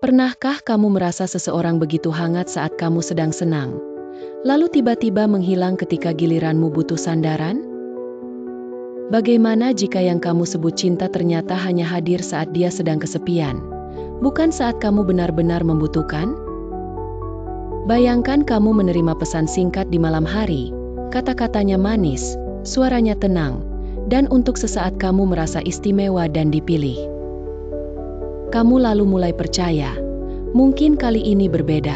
Pernahkah kamu merasa seseorang begitu hangat saat kamu sedang senang, lalu tiba-tiba menghilang ketika giliranmu butuh sandaran? Bagaimana jika yang kamu sebut cinta ternyata hanya hadir saat dia sedang kesepian, bukan saat kamu benar-benar membutuhkan? Bayangkan kamu menerima pesan singkat di malam hari, kata-katanya manis, suaranya tenang, dan untuk sesaat kamu merasa istimewa dan dipilih. Kamu lalu mulai percaya, mungkin kali ini berbeda.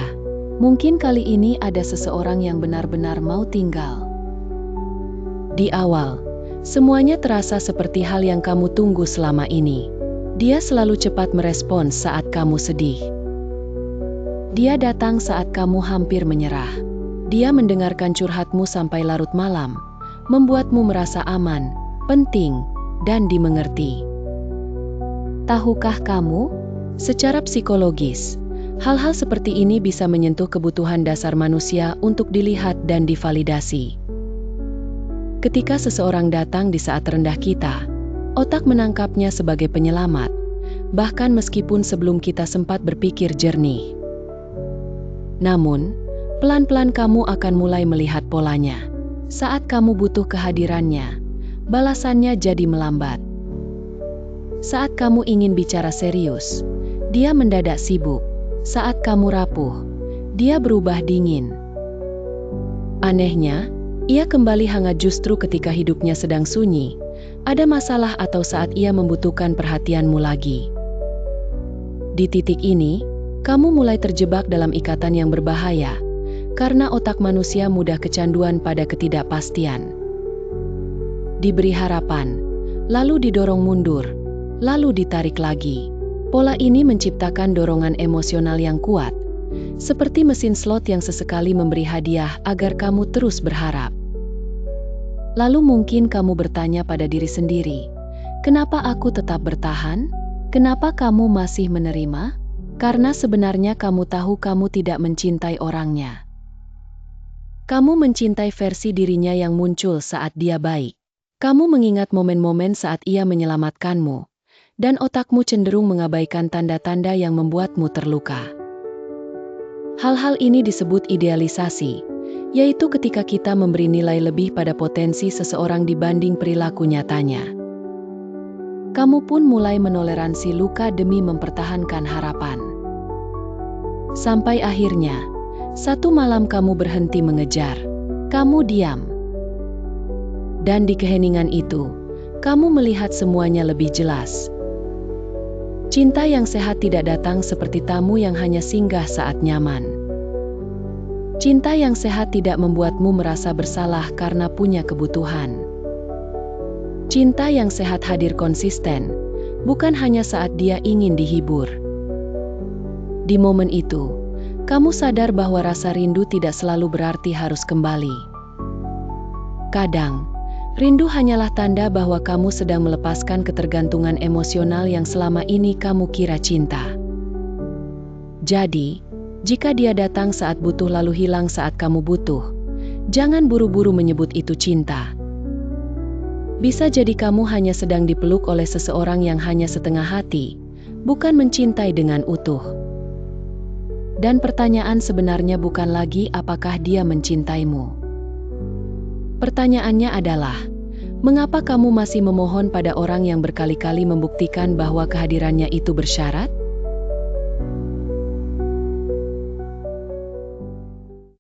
Mungkin kali ini ada seseorang yang benar-benar mau tinggal. Di awal, semuanya terasa seperti hal yang kamu tunggu selama ini. Dia selalu cepat merespons saat kamu sedih. Dia datang saat kamu hampir menyerah. Dia mendengarkan curhatmu sampai larut malam, membuatmu merasa aman, penting, dan dimengerti. Tahukah kamu, secara psikologis, hal-hal seperti ini bisa menyentuh kebutuhan dasar manusia untuk dilihat dan divalidasi. Ketika seseorang datang di saat terendah kita, otak menangkapnya sebagai penyelamat, bahkan meskipun sebelum kita sempat berpikir jernih. Namun, pelan-pelan kamu akan mulai melihat polanya. Saat kamu butuh kehadirannya, balasannya jadi melambat. Saat kamu ingin bicara serius, dia mendadak sibuk. Saat kamu rapuh, dia berubah dingin. Anehnya, ia kembali hangat justru ketika hidupnya sedang sunyi, ada masalah atau saat ia membutuhkan perhatianmu lagi. Di titik ini, kamu mulai terjebak dalam ikatan yang berbahaya, karena otak manusia mudah kecanduan pada ketidakpastian. Diberi harapan, lalu didorong mundur, lalu ditarik lagi. Pola ini menciptakan dorongan emosional yang kuat, seperti mesin slot yang sesekali memberi hadiah agar kamu terus berharap. Lalu mungkin kamu bertanya pada diri sendiri, kenapa aku tetap bertahan? Kenapa kamu masih menerima? Karena sebenarnya kamu tahu kamu tidak mencintai orangnya. Kamu mencintai versi dirinya yang muncul saat dia baik. Kamu mengingat momen-momen saat ia menyelamatkanmu, dan otakmu cenderung mengabaikan tanda-tanda yang membuatmu terluka. Hal-hal ini disebut idealisasi, yaitu ketika kita memberi nilai lebih pada potensi seseorang dibanding perilaku nyatanya. Kamu pun mulai menoleransi luka demi mempertahankan harapan. Sampai akhirnya, satu malam kamu berhenti mengejar. Kamu diam. Dan di keheningan itu, kamu melihat semuanya lebih jelas. Cinta yang sehat tidak datang seperti tamu yang hanya singgah saat nyaman. Cinta yang sehat tidak membuatmu merasa bersalah karena punya kebutuhan. Cinta yang sehat hadir konsisten, bukan hanya saat dia ingin dihibur. Di momen itu, kamu sadar bahwa rasa rindu tidak selalu berarti harus kembali. Kadang, rindu hanyalah tanda bahwa kamu sedang melepaskan ketergantungan emosional yang selama ini kamu kira cinta. Jadi, jika dia datang saat butuh lalu hilang saat kamu butuh, jangan buru-buru menyebut itu cinta. Bisa jadi kamu hanya sedang dipeluk oleh seseorang yang hanya setengah hati, bukan mencintai dengan utuh. Dan pertanyaan sebenarnya bukan lagi apakah dia mencintaimu. Pertanyaannya adalah, mengapa kamu masih memohon pada orang yang berkali-kali membuktikan bahwa kehadirannya itu bersyarat?